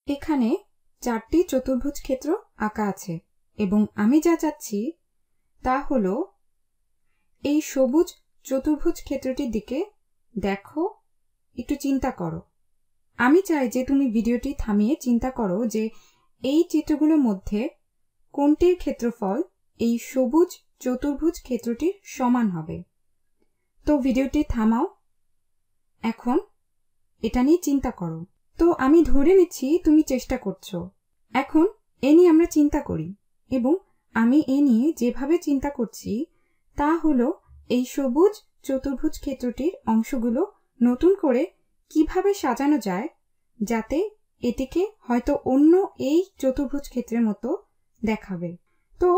এখানে চারটি চতুর্ভুজ ক্ষেত্র আঁকা আছে এবং আমি যা চাচ্ছি তা হলো এই সবুজ চতুর্ভুজ ক্ষেত্রটির দিকে দেখো, একটু চিন্তা করো। আমি চাই যে তুমি ভিডিওটি থামিয়ে চিন্তা করো যে এই চিত্রগুলোর মধ্যে কোনটির ক্ষেত্রফল এই সবুজ চতুর্ভুজ ক্ষেত্রটির সমান হবে। তো ভিডিওটি থামাও, এখন এটা নিয়ে চিন্তা করো। তো আমি ধরে নিচ্ছি তুমি চেষ্টা করছো। এখন এ নিয়ে আমরা চিন্তা করি এবং আমি এ নিয়ে যেভাবে চিন্তা করছি তা হলো এই সবুজ চতুর্ভুজ ক্ষেত্রটির অংশগুলো নতুন করে কিভাবে সাজানো যায় যাতে এটিকে হয়তো অন্য এই চতুর্ভুজ ক্ষেত্রের মতো দেখাবে। তো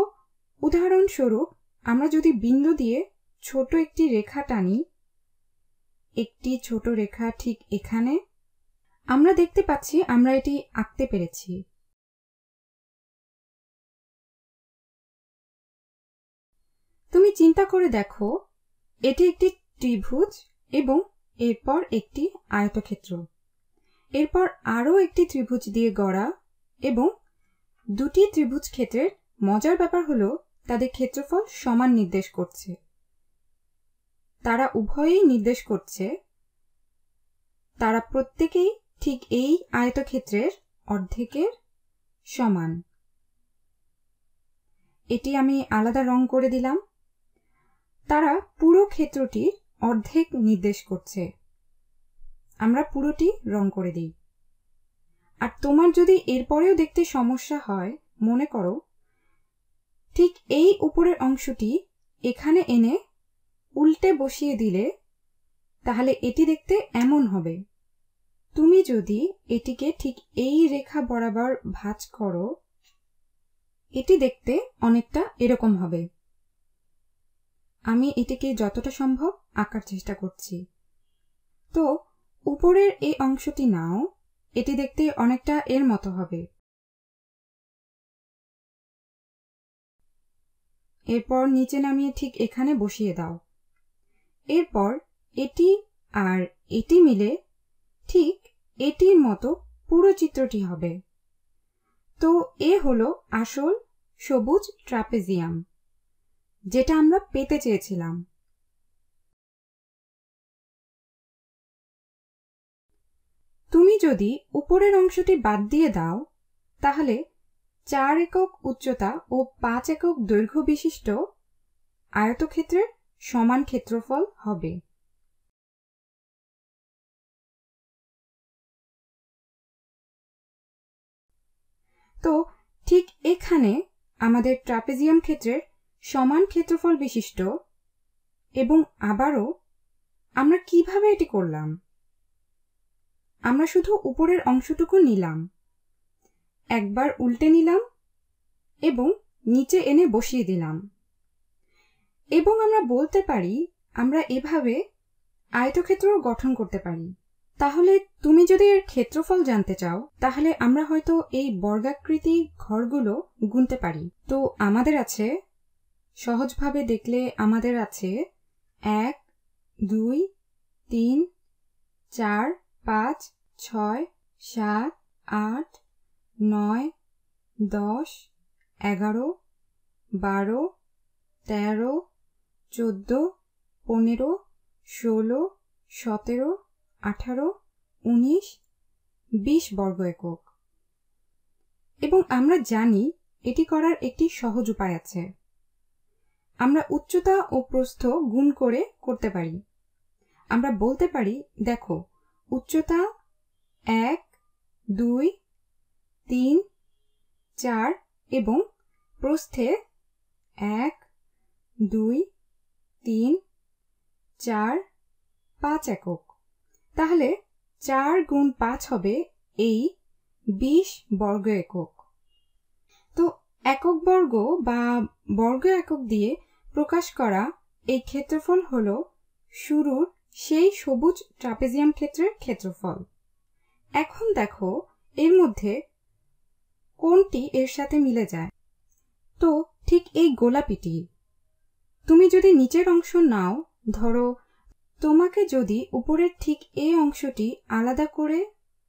উদাহরণস্বরূপ আমরা যদি বিন্দু দিয়ে ছোট একটি রেখা টানি, একটি ছোট রেখা ঠিক এখানে, আমরা দেখতে পাচ্ছি আমরা এটি আঁকতে পেরেছি। তুমি চিন্তা করে দেখো, এটি একটি ত্রিভুজ এবং এরপর একটি আয়তক্ষেত্র, এরপর আরও একটি ত্রিভুজ দিয়ে গড়া এবং দুটি ত্রিভুজ ক্ষেত্রের মজার ব্যাপার হলো তাদের ক্ষেত্রফল সমান নির্দেশ করছে। তারা উভয়েই নির্দেশ করছে তারা প্রত্যেকেই ঠিক এই আয়তক্ষেত্রের অর্ধেকের সমান। এটি আমি আলাদা রং করে দিলাম। তারা পুরো ক্ষেত্রটির অর্ধেক নির্দেশ করছে। আমরা পুরোটি রং করে দিই। আর তোমার যদি এরপরেও দেখতে সমস্যা হয়, মনে করো ঠিক এই উপরের অংশটি এখানে এনে উল্টে বসিয়ে দিলে তাহলে এটি দেখতে এমন হবে। তুমি যদি এটিকে ঠিক এই রেখা বরাবর ভাঁজ করো, এটি দেখতে অনেকটা এরকম হবে। আমি এটিকে যতটা সম্ভব আঁকার চেষ্টা করছি। তো উপরের এই অংশটি নাও, এটি দেখতে অনেকটা এর মতো হবে। এরপর নিচে নামিয়ে ঠিক এখানে বসিয়ে দাও। এরপর এটি আর এটি মিলে ঠিক এটির মতো পুরো চিত্রটি হবে। তো এ হলো আসল সবুজ ট্রাপেজিয়াম, যেটা আমরা পেতে চেয়েছিলাম। তুমি যদি উপরের অংশটি বাদ দিয়ে দাও তাহলে 4 একক উচ্চতা ও 5 একক দৈর্ঘ্য বিশিষ্ট আয়তক্ষেত্রের সমান ক্ষেত্রফল হবে। তো ঠিক এখানে আমাদের ট্রাপেজিয়াম ক্ষেত্রের সমান ক্ষেত্রফল বিশিষ্ট, এবং আবারও আমরা কিভাবে এটি করলাম? আমরা শুধু উপরের অংশটুকু নিলাম, একবার উল্টে নিলাম এবং নিচে এনে বসিয়ে দিলাম, এবং আমরা বলতে পারি আমরা এভাবে আয়তক্ষেত্র গঠন করতে পারি। তাহলে তুমি যদি এর ক্ষেত্রফল জানতে চাও তাহলে আমরা হয়তো এই বর্গাকৃতি ঘরগুলো গুনতে পারি। তো আমাদের আছে, সহজভাবে দেখলে আমাদের আছে 1 2 3 4 5 6 7 8 9 10 11 12 13 14 15 16 17 18 19 20 বর্গ একক। এবং আমরা জানি এটি করার একটি সহজ উপায় আছে। আমরা উচ্চতা ও প্রস্থ গুণ করে করতে পারি। আমরা বলতে পারি, দেখো উচ্চতা 1 2 3 4 এবং প্রস্থে 1 2 3 4 5 একক। তাহলে 4 গুণ 5 হবে এই 20 বর্গ একক। তো একক বর্গ বা বর্গ একক দিয়ে প্রকাশ করা এই ক্ষেত্রফল হলো শুরুর সেই সবুজ ট্রাপেজিয়াম ক্ষেত্রের ক্ষেত্রফল। এখন দেখো এর মধ্যে কোনটি এর সাথে মিলে যায়। তো ঠিক এই গোলাপিটি। তুমি যদি নিচের অংশ নাও, ধরো তোমাকে যদি উপরের ঠিক এই অংশটি আলাদা করে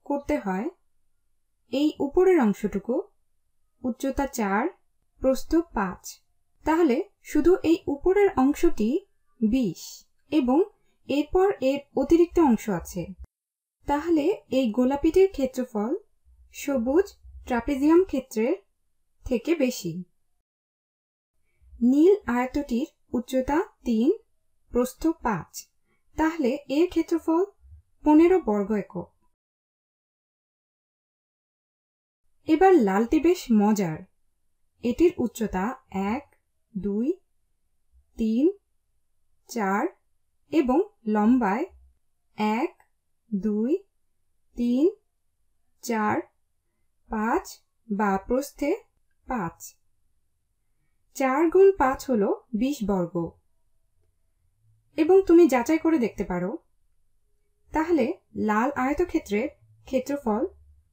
করতে হয়, এই উপরের অংশটুকু উচ্চতা 4, প্রস্থ 5। তাহলে শুধু এই উপরের অংশটি 20 এবং এরপর এর অতিরিক্ত অংশ আছে। তাহলে এই গোলাপিটির ক্ষেত্রফল সবুজ ট্রাপিজিয়াম ক্ষেত্রের থেকে বেশি। নীল আয়তটির উচ্চতা 3, প্রস্থ 5। তাহলে এর ক্ষেত্রফল 15 বর্গ একক। এবার লালটি বেশ মজার। এটির উচ্চতা 1, 2, 3, 4 এবং লম্বায় 1, 2, 3, 4, 5 বা প্রস্থে 5। 4 গুণ 5 হল 20 বর্গ। এবং তুমি যাচাই করে দেখতে পারো। তাহলে লাল আয়তক্ষেত্রের ক্ষেত্রফল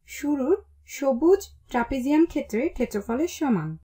শুরুর সবুজ ট্রাপিজিয়াম ক্ষেত্রের ক্ষেত্রফলের সমান।